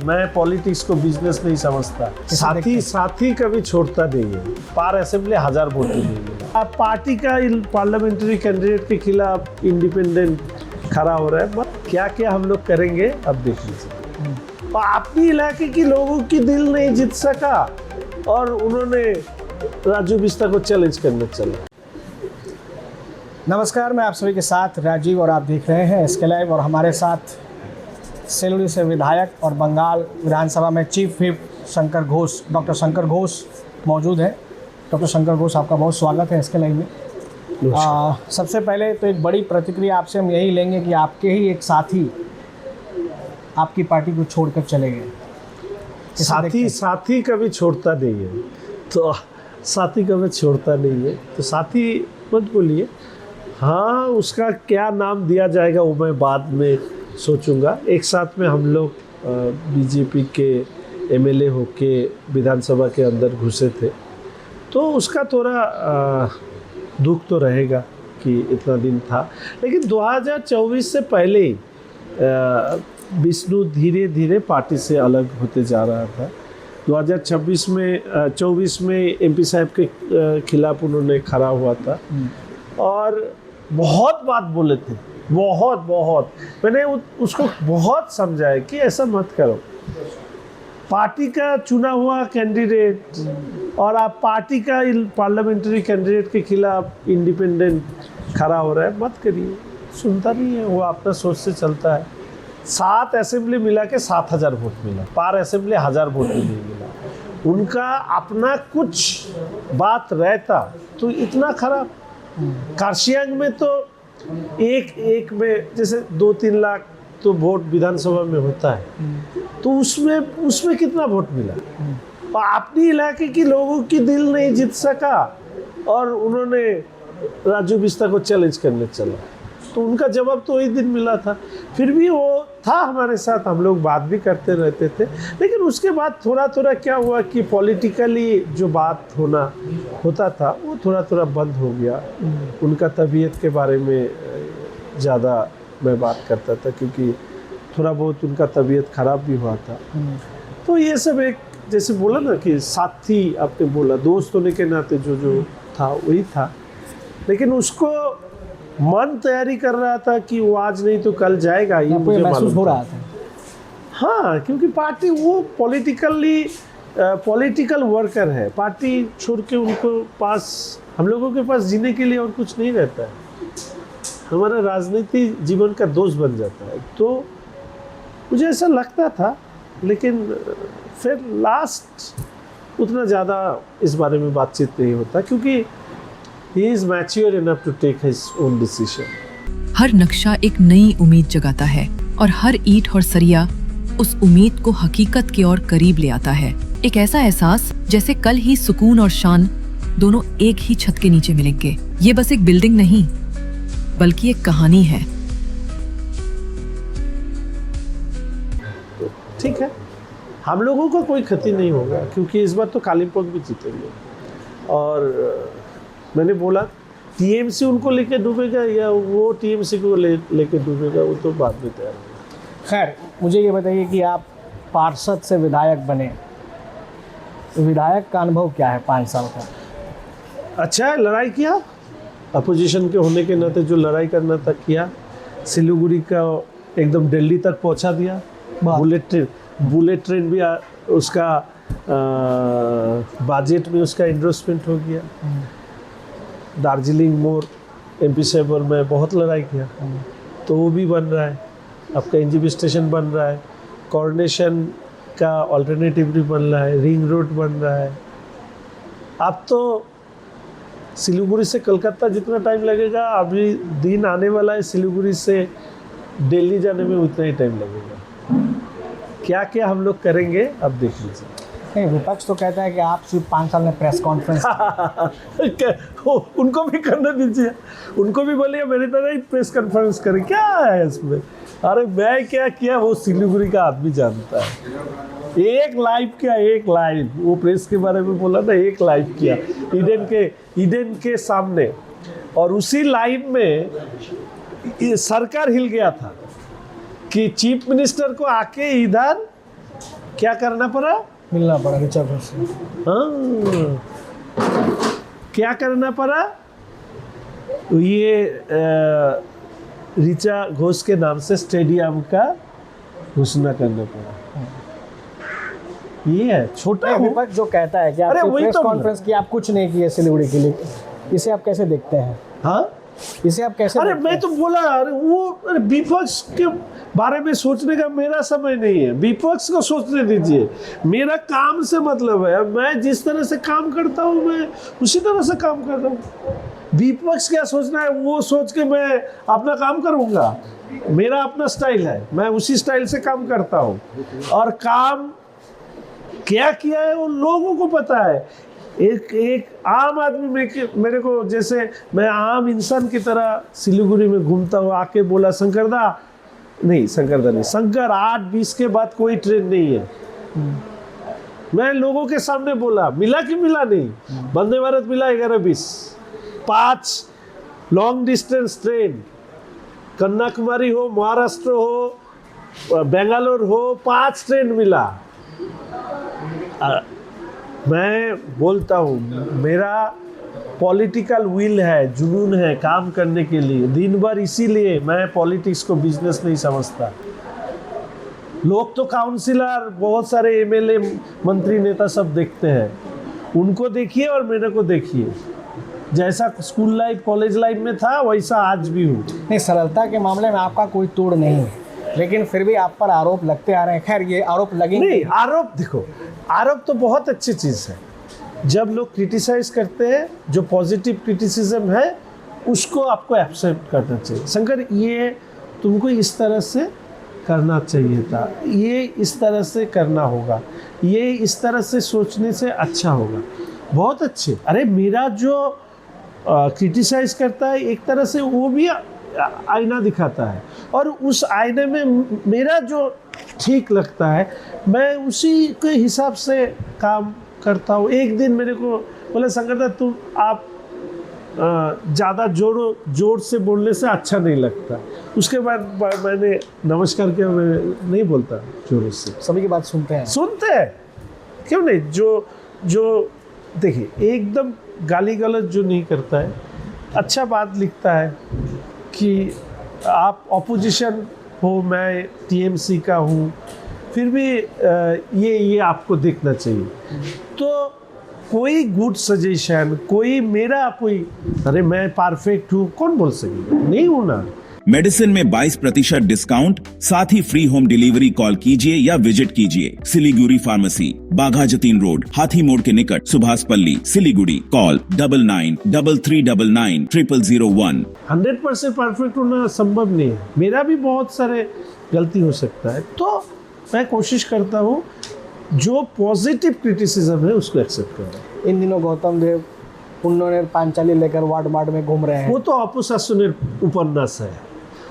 मैं पॉलिटिक्स को बिजनेस नहीं समझता। साथी कभी छोड़ता नहीं है। पार असेंबली 1000 वोट नहीं मिला। अब पार्टी का पार्लियामेंट्री कैंडिडेट के खिलाफ इंडिपेंडेंट खड़ा हो रहा है। बट क्या क्या हम लोग करेंगे अब देख लीजिए। और अपनी इलाके के लोगों की दिल नहीं जीत सका और उन्होंने राजू बिस्ता को चैलेंज करने चला। नमस्कार, मैं आप सभी के साथ राजीव और आप देख रहे हैं SK लाइव। और हमारे साथ सिलीगुड़ी से विधायक और बंगाल विधानसभा में chief whip Shankar Ghosh, doctor Shankar Ghosh मौजूद है। डॉक्टर शंकर घोष, आपका बहुत स्वागत है SK लाइव में। सबसे पहले तो एक बड़ी प्रतिक्रिया आपसे हम यही लेंगे कि आपके ही एक साथी आपकी पार्टी को छोड़कर चले गए। साथी कभी छोड़ता नहीं है, तो साथी कभी छोड़ता नहीं है, तो साथी मत बोलिए। हाँ, उसका क्या नाम दिया जाएगा वो मैं बाद में सोचूंगा। एक साथ में हम लोग बीजेपी के MLA होके विधानसभा के अंदर घुसे थे, तो उसका थोड़ा दुख तो रहेगा कि इतना दिन था। लेकिन 2024 से पहले ही विष्णु धीरे धीरे पार्टी से अलग होते जा रहा था। 2024 में MP साहब के खिलाफ उन्होंने खड़ा हुआ था और बहुत बात बोले थे, बहुत मैंने उसको बहुत समझाया कि ऐसा मत करो। पार्टी का चुना हुआ कैंडिडेट और आप पार्टी का पार्लियामेंट्री कैंडिडेट के खिलाफ इंडिपेंडेंट खड़ा हो रहा है, मत करिए। सुनता नहीं है वो, अपना सोच से चलता है। 7 असेंबली मिला के 7000 वोट मिला, पार असेंबली 1000 वोट भी नहीं मिला। उनका अपना कुछ बात रहता तो इतना खराब। कार्शियांग में तो एक में जैसे 2-3 लाख तो वोट विधानसभा में होता है, तो उसमें कितना वोट मिला। और अपनी इलाके के लोगों की दिल नहीं जीत सका और उन्होंने राजू बिस्ता को चैलेंज करने चला, तो उनका जवाब तो वही दिन मिला था। फिर भी वो था हमारे साथ, हम लोग बात भी करते रहते थे। लेकिन उसके बाद थोड़ा क्या हुआ कि पॉलिटिकली जो बात होता था वो थोड़ा बंद हो गया। उनका तबीयत के बारे में ज़्यादा मैं बात करता था, क्योंकि थोड़ा बहुत उनका तबीयत ख़राब भी हुआ था। तो ये सब एक, जैसे बोला ना कि साथी, आपने बोला दोस्त होने के नाते जो था वही था। लेकिन उसको मन तैयारी कर रहा था कि वो आज नहीं तो कल जाएगा, ये मुझे महसूस हो रहा था। हाँ, क्योंकि पार्टी वो पॉलिटिकल वर्कर है। पार्टी छोड़ के उनको पास, हम लोगों के पास जीने के लिए और कुछ नहीं रहता है। हमारा राजनीति जीवन का दोष बन जाता है। तो मुझे ऐसा लगता था, लेकिन फिर लास्ट उतना ज़्यादा इस बारे में बातचीत नहीं होता, क्योंकि he is mature enough to take his own decision. हर नक्शा एक नई उम्मीद जगाता है और हर ईंट और सरिया उस उम्मीद को हकीकत की ओर करीब ले आता है। एक ऐसा एहसास जैसे कल ही सुकून और शान दोनों एक ही छत के नीचे मिलेंगे। ये बस एक बिल्डिंग नहीं, बल्कि एक कहानी है। ठीक है, हम लोगों को कोई क्षति नहीं होगा, क्योंकि इस बार तो कालिम्पोंग भी जीतेंगे। और मैंने बोला TMC उनको लेके डूबेगा या वो TMC को लेके डूबेगा, वो तो बाद में तैयार होगा। खैर, मुझे ये बताइए कि आप पार्षद से विधायक बने, तो विधायक का अनुभव क्या है 5 साल का? अच्छा है, लड़ाई किया, अपोजिशन के होने के नाते जो लड़ाई करना था किया। सिलीगुड़ी का एकदम दिल्ली तक पहुंचा दिया। बुलेट ट्रेन भी उसका बजट में उसका इन्वेस्टमेंट हो गया। दार्जिलिंग मोर MP साहब और मैं बहुत लड़ाई किया, तो वो भी बन रहा है। आपका NGP स्टेशन बन रहा है, कोऑर्डिनेशन का अल्टरनेटिव भी बन रहा है, रिंग रोड बन रहा है। अब तो सिलीगुड़ी से कलकत्ता जितना टाइम लगेगा, अभी दिन आने वाला है सिलीगुड़ी से दिल्ली जाने में उतना ही टाइम लगेगा। क्या क्या हम लोग करेंगे अब देख लीजिए। नहीं, विपक्ष तो कहता है कि आप सिर्फ 5 साल में प्रेस कॉन्फ्रेंस उनको भी करने दीजिए, उनको भी बोलिए मेरी तरह ही प्रेस कॉन्फ्रेंस करें। क्या है इसमें? अरे मैं क्या किया वो सिलीगुड़ी का आदमी जानता है। एक लाइव वो प्रेस के बारे में बोला ना, एक लाइव किया ईडन के सामने, और उसी लाइव में सरकार हिल गया था कि चीफ मिनिस्टर को आके इधर क्या करना पड़ा? मिलना पड़ा ऋचा घोष से। हाँ, क्या करना पड़ा? ये ऋचा घोष के नाम से स्टेडियम का घोषणा करना पड़ा। ये है छोटा हूँ। विपक्ष जो कहता है कि अरे आपने वही प्रेस तो कॉन्फ्रेंस की, आप कुछ नहीं किए सिलीगुड़ी के लिए, इसे आप कैसे देखते हैं? हाँ, इसे आप कैसे अरे देखते मैं हैं? तो बोला, अरे वो विपक्ष के बारे में सोचने का मेरा समय नहीं है, विपक्ष को सोचने दीजिए। मेरा काम से मतलब है, मैं जिस तरह से काम करता हूँ मैं उसी तरह से काम कर रहा हूँ। विपक्ष क्या सोचना है वो सोच के मैं अपना काम करूँगा? मेरा अपना स्टाइल है, मैं उसी स्टाइल से काम करता हूँ। और काम क्या किया है वो लोगों को पता है। एक आम आदमी मेरे को, जैसे मैं आम इंसान की तरह सिलीगुड़ी में घूमता हूँ, आके बोला शंकरदा नहीं, 8:20 के बाद कोई ट्रेन नहीं है। मैं लोगों के सामने बोला, मिला कि मिला नहीं? वंदे भारत मिला 11:20, 5 लॉन्ग डिस्टेंस ट्रेन, कन्याकुमारी हो, महाराष्ट्र हो, बेंगलोर हो, 5 ट्रेन मिला। मैं बोलता हूँ, मेरा पॉलिटिकल विल है, जुनून है काम करने के लिए दिन भर। इसीलिए मैं पॉलिटिक्स को बिजनेस नहीं समझता। लोग तो काउंसिलर, बहुत सारे एमएलए, मंत्री, नेता सब देखते हैं, उनको देखिए और मेरे को देखिए। जैसा स्कूल लाइफ, कॉलेज लाइफ में था वैसा आज भी हूँ। नहीं, सरलता के मामले में आपका कोई तोड़ नहीं है, लेकिन फिर भी आप पर आरोप लगते आ रहे हैं। खैर, ये आरोप लगेंगे नहीं। आरोप देखो, आरोप तो बहुत अच्छी चीज़ है। जब लोग क्रिटिसाइज करते हैं, जो पॉजिटिव क्रिटिसिज्म है उसको आपको एक्सेप्ट करना चाहिए। शंकर, ये तुमको इस तरह से करना चाहिए था, ये इस तरह से करना होगा, ये इस तरह से सोचने से अच्छा होगा। बहुत अच्छे। अरे मेरा जो क्रिटिसाइज करता है, एक तरह से वो भी आईना दिखाता है, और उस आईने में मेरा जो ठीक लगता है मैं उसी के हिसाब से काम करता हूँ। एक दिन मेरे को बोले, शंकर तुम आप ज़्यादा जोर से बोलने से अच्छा नहीं लगता। उसके बाद मैंने नमस्कार किया, मैं नहीं बोलता जोरों से। सभी की बात सुनते हैं, क्यों नहीं? जो देखिए, एकदम गाली गलौज जो नहीं करता है, अच्छा बात लिखता है कि आप ऑपोजिशन हो, मैं टीएमसी का हूँ, फिर भी ये आपको देखना चाहिए। तो कोई गुड सजेशन, कोई मेरा कोई, अरे मैं परफेक्ट हूँ, कौन बोल सकेगा? नहीं हूँ ना। मेडिसिन में 22% डिस्काउंट, साथ ही फ्री होम डिलीवरी। कॉल कीजिए या विजिट कीजिए सिलीगुड़ी फार्मेसी, बाघा जतीन रोड, हाथी मोड़ के निकट, सुभाष पल्ली, सिलीगुड़ी। कॉल 9933990001। 100% परफेक्ट होना संभव नहीं है, मेरा भी बहुत सारे गलती हो सकता है। तो मैं कोशिश करता हूँ जो पॉजिटिव क्रिटिसिज्म है उसको एक्सेप्ट करें। इन दिनों गौतम देव पुण्योनेर पांचाली लेकर वार्ड वार्ड में घूम रहे हैं। वो तो अपशासनेर उपन्यास है,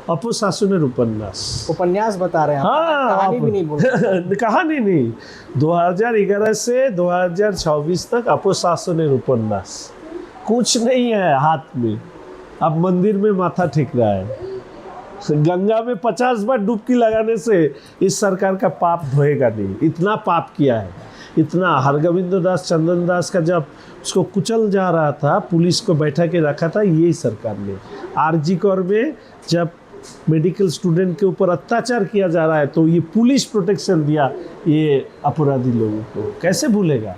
अपशासनेर उपन्यास, उपन्यास बता रहे हैं। कहानी भी नहीं बोल रहे। कहानी नहीं। 2011 से 2024 तक अपशासनेर उपन्यास, कुछ नहीं है हाथ में। अब मंदिर में माथा टेक रहा है, गंगा में 50 बार डुबकी लगाने से इस सरकार का पाप धोएगा नहीं। इतना पाप किया है, इतना। हरगोविंद दास, चंदन दास का जब उसको कुचल जा रहा था, पुलिस को बैठा के रखा था यही सरकार ने। आरजी कर में जब मेडिकल स्टूडेंट के ऊपर अत्याचार किया जा रहा है तो ये पुलिस प्रोटेक्शन दिया ये अपराधी लोगों को, कैसे भूलेगा?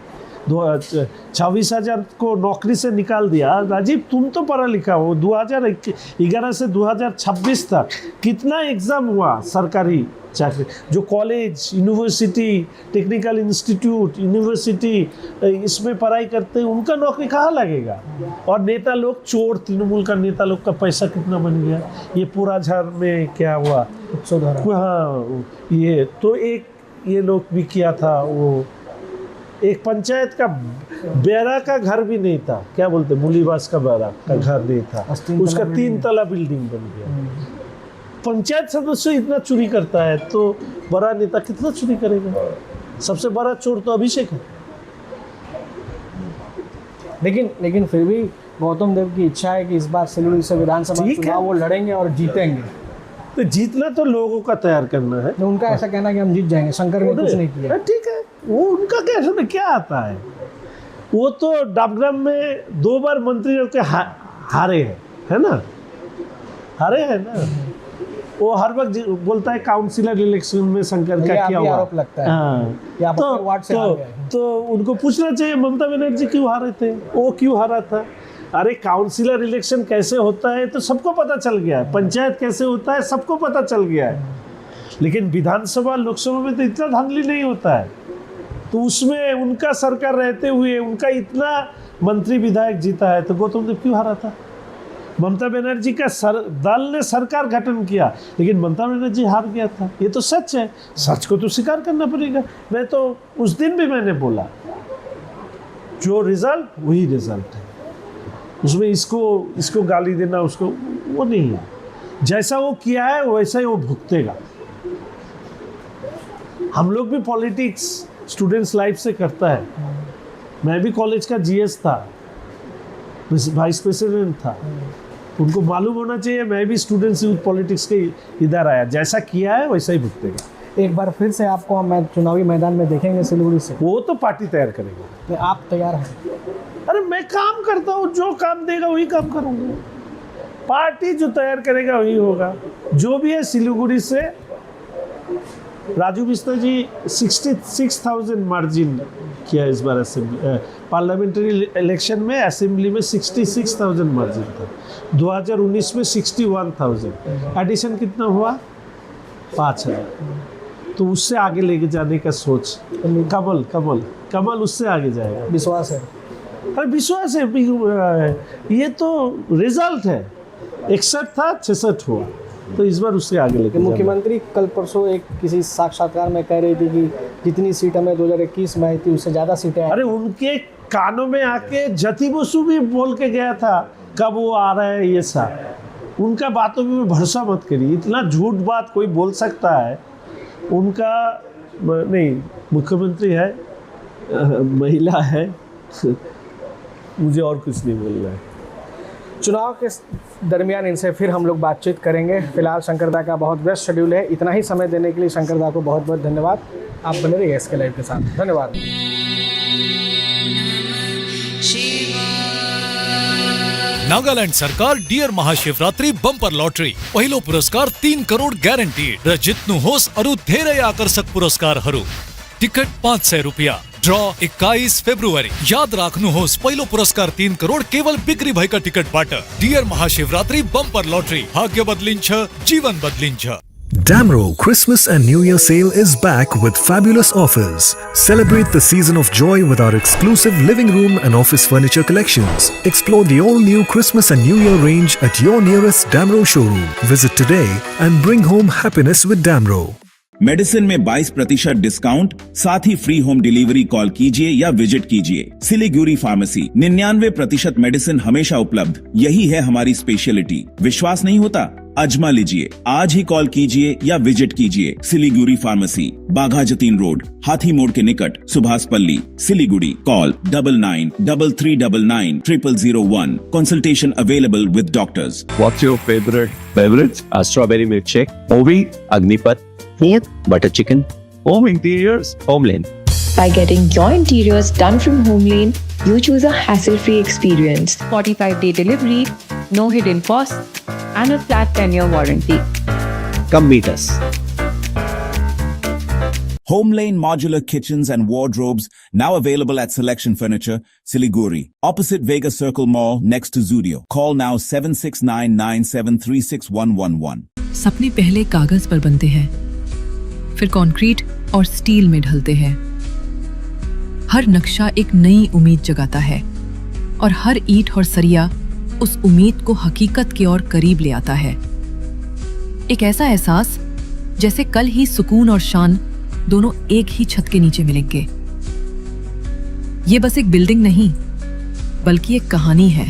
26,000 को नौकरी से निकाल दिया। राजीव, तुम तो पढ़ा लिखा हो। 2011 से 2026 तक कितना एग्ज़ाम हुआ सरकारी चाकरी? जो college, university, technical institute, university इसमें पढ़ाई करते हैं, उनका नौकरी कहाँ लगेगा? और नेता लोग चोर, तृणमूल का नेता लोग का पैसा कितना बन गया? ये पूरा झार में क्या हुआ? हाँ, ये तो एक ये लोग भी किया था। वो एक पंचायत का बेरा का घर भी नहीं था, क्या बोलते, मूलीवास का बेरा का घर नहीं था, उसका 3 तला बिल्डिंग बन गया। पंचायत सदस्य इतना चोरी करता है तो बड़ा नेता कितना चोरी करेगा? सबसे बड़ा चोर तो अभिषेक है। लेकिन फिर भी गौतम देव की इच्छा है कि इस बार सिलीगुड़ी से विधानसभा चुनाव वो लड़ेंगे और जीतेंगे। तो जीतना तो लोगों का तैयार करना है। तो उनका ऐसा कहना है कि हम जीत जाएंगे, शंकर ने कुछ नहीं किया। ठीक है, वो उनका कैसे में क्या आता है। वो तो डाबग्राम में 2 बार मंत्री होकर हारे हैं, है ना, हारे हैं ना। वो हर वक्त बोलता है काउंसिलर इलेक्शन में शंकर का क्या हुआ, आरोप लगता है। हाँ। तो उनको पूछना चाहिए ममता बनर्जी क्यों हारे थे, वो क्यों हारा था। अरे काउंसिलर इलेक्शन कैसे होता है तो सबको पता चल गया है, पंचायत कैसे होता है सबको पता चल गया है, लेकिन विधानसभा लोकसभा में तो इतना धांधली नहीं होता है। तो उसमें उनका सरकार रहते हुए उनका इतना मंत्री विधायक जीता है, तो गौतम देव क्यों हारा था। ममता बनर्जी का दल ने सरकार गठन किया, लेकिन ममता बनर्जी हार गया था। ये तो सच है, सच को तो स्वीकार करना पड़ेगा। मैं तो उस दिन भी मैंने बोला जो रिजल्ट वही रिजल्ट है, उसमें इसको गाली देना उसको वो नहीं है। जैसा वो किया है वैसा ही वो भुगतेगा। हम लोग भी पॉलिटिक्स स्टूडेंट्स लाइफ से करता है। मैं भी कॉलेज का जीएस था, वाइस प्रेसिडेंट था, उनको मालूम होना चाहिए मैं भी स्टूडेंट्स यूथ पॉलिटिक्स के इधर आया। जैसा किया है वैसा ही भुगतेगा। एक बार फिर से आपको हम चुनावी मैदान में देखेंगे सिलीगुड़ी से। वो तो पार्टी तैयार करेगा। आप तैयार हैं? अरे मैं काम करता हूँ, जो काम देगा वही काम करूँगा। पार्टी जो तैयार करेगा वही होगा। जो भी है सिलीगुड़ी से राजू बिस्तर जी 66,000 मार्जिन किया इस बार असेंबली पार्लियामेंट्री इलेक्शन में। असेंबली में 66,000 मार्जिन था। 2019 में 61,000। एडिशन कितना हुआ? 5,000। तो उससे आगे लेके जाने का सोच कमल उससे आगे जाएगा। विश्वास है? अरे विश्वास है, ये तो रिजल्ट है। 61 था, 66 हुआ, तो इस बार उससे आगे लेके मुख्यमंत्री कल परसों एक किसी साक्षात्कार में कह रही थी कि जितनी सीट हमें 2021 में आई थी उससे ज़्यादा सीटें। अरे उनके कानों में आके जति बसु भी बोल के गया था कब वो आ रहा है। ये सब उनका बातों में भरोसा मत करिए। इतना झूठ बात कोई बोल सकता है? उनका नहीं, मुख्यमंत्री है, महिला है, मुझे और कुछ नहीं बोलना है। चुनाव के दरमियान इनसे फिर हम लोग बातचीत करेंगे। फिलहाल शंकरदा का बहुत व्यस्त शेड्यूल है। इतना ही समय देने के लिए शंकरदा को बहुत बहुत धन्यवाद। आप बने रहिए SK लाइव के साथ। धन्यवाद। नागालैंड सरकार डियर महाशिवरात्रि बंपर लॉटरी पहिलो पुरस्कार 3 करोड़ ग्यारंटीड र जित्नु होस् अरु धेरै आकर्षक पुरस्कारहरू। टिकट 500 रुपैयाँ। Draw 21 February. याद राख्नुहोस् पहिलो पुरस्कार 3 करोड़ केवल बिक्री भएका टिकटबाट। डियर महाशिवरात्रि बम्पर लॉटरी, भाग्य बदलिन्छ, जीवन बदलिन्छ। Damro Christmas and New Year sale is back with fabulous offers. Celebrate the season of joy with our exclusive living room and office furniture collections. Explore the all-new Christmas and New Year range at your nearest Damro showroom. Visit today and bring home happiness with Damro. Medicine में 22% discount, साथ ही free home delivery call कीजिए या visit कीजिए। Siliguri pharmacy 99% medicine हमेशा उपलब्ध। यही है हमारी स्पेशलिटी। विश्वास नहीं होता? आजमा लीजिए। आज ही कॉल कीजिए या विजिट कीजिए। सिलीगुरी फार्मेसी, बाघा जतीन रोड, हाथी मोड़ के निकट, सुभाष पल्ली, Siliguri. Call 993399 0001। Consultation available with doctors. What's your favorite beverage? Strawberry milkshake. Ovi, Agnipat. Yep. Butter chicken. Home interiors. Homeland. By getting your interiors done from Homelane, you choose a hassle-free experience. 45-day delivery, no hidden costs, and a flat 10-year warranty. Come meet us. Homelane Modular Kitchens and Wardrobes now available at Selection Furniture, Siliguri, opposite Vega Circle Mall next to Zudio. Call now 7699736111. सपने पहले कागज पर बनते हैं, फिर concrete और steel में ढलते हैं। हर नक्शा एक नई उम्मीद जगाता है और हर ईंट और सरिया उस उम्मीद को हकीकत की ओर करीब ले आता है। एक ऐसा एहसास जैसे कल ही सुकून और शान दोनों एक ही छत के नीचे मिलेंगे। ये बस एक बिल्डिंग नहीं, बल्कि एक कहानी है।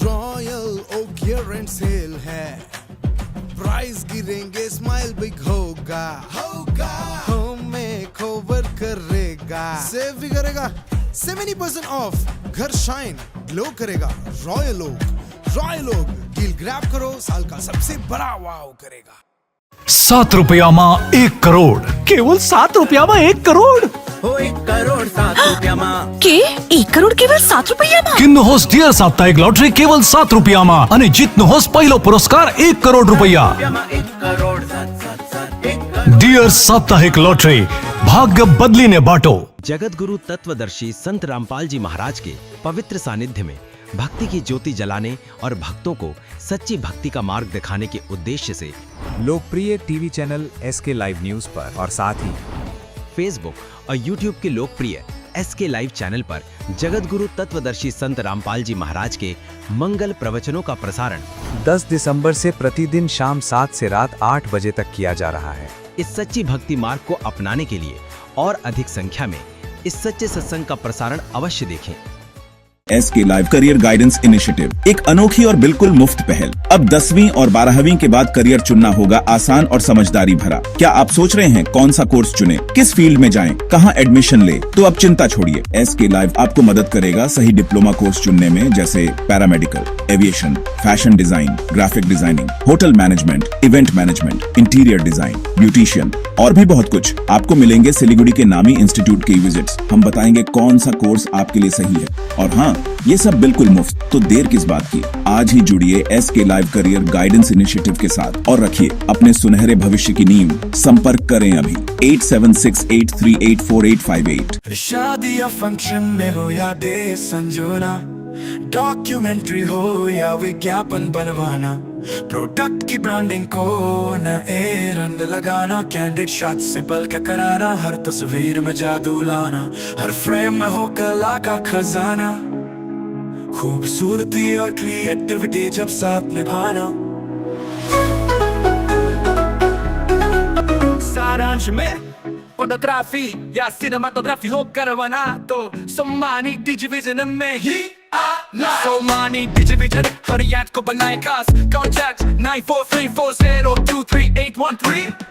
रॉयल ओक ईयर सेल है, प्राइस गिरेंगे, स्माइल बिग होगा, होम में कवर करेगा, सेव भी करेगा, 70% ऑफ, घर शाइन ग्लो करेगा। Royal oak royal oak deal grab करो, साल का सबसे बड़ा वाव करेगा। 7 રૂપિયામાં 1 કરોડ. केवल 7 रुपया में 1 करोड़। के 1 करोड़ केवल 7 रुपयाમાં? કિન્નુ હોસ ડિયર સાપ્તાહિક લોટરી કેવલ 7 રૂપિયામાં અને જીતનું હોસ પહેલો પુરસ્કાર 1 કરોડ રૂપિયા. ડિયર સાપ્તાહિક લોટરી, ભાગ્ય બદલીને બાટો. जगत गुरु तत्वदर्शी संत रामपाल जी महाराज के पवित्र सानिध्य में भक्ति की ज्योति जलाने और भक्तों को सच्ची भक्ति का मार्ग दिखाने के उद्देश्य से लोकप्रिय TV channel SK live news पर और साथ ही फेसबुक और यूट्यूब के लोकप्रिय SK लाइव चैनल पर जगत गुरु तत्वदर्शी संत रामपाल जी महाराज के मंगल प्रवचनों का प्रसारण 10 दिसंबर से प्रतिदिन शाम 7 से रात 8 बजे तक किया जा रहा है। इस सच्ची भक्ति मार्ग को अपनाने के लिए और अधिक संख्या में इस सच्चे सत्संग का प्रसारण अवश्य देखें। SK live career guidance initiative एक अनोखी और बिल्कुल मुफ्त पहल। अब 10वीं और 12वीं के बाद करियर चुनना होगा आसान और समझदारी भरा। क्या आप सोच रहे हैं कौन सा कोर्स चुने, किस फील्ड में जाएं, कहां एडमिशन ले? तो अब चिंता छोड़िए, SK लाइव आपको मदद करेगा सही डिप्लोमा कोर्स चुनने में, जैसे paramedical, aviation, fashion design, graphic designing, hotel management, event management, interior design, beautician और भी बहुत कुछ। आपको मिलेंगे सिलीगुड़ी के नामी इंस्टीट्यूट की विजिट्स। हम बताएंगे कौन सा कोर्स आपके लिए सही है, और हाँ, ये सब बिल्कुल मुफ्त। तो देर किस बात की, आज ही जुड़िए SK live career guidance initiative के साथ और रखिए अपने सुनहरे भविष्य की नींव। संपर्क करें अभी 8768384858। शादी या फंक्शन में हो या डे संजोना, डॉक्यूमेंट्री हो या विज्ञापन बनवाना, प्रोडक्ट की ब्रांडिंग को नए रंग लगाना, कैंडिड शॉट से पल के कराना, हर तस्वीर में जादू लाना, हर फ्रेम में हो कला का खजाना, खूबसूरती और क्रिएटिविटी जब साथ निभाना। सारांश में फोटोग्राफी या सिनेमाटोग्राफी हो करवाना, तो सम्मानित डिजिविजन में ही आना। सम्मानित डिजिविजन हर याद को बनाए खास। कॉन्टैक्ट 9434023813।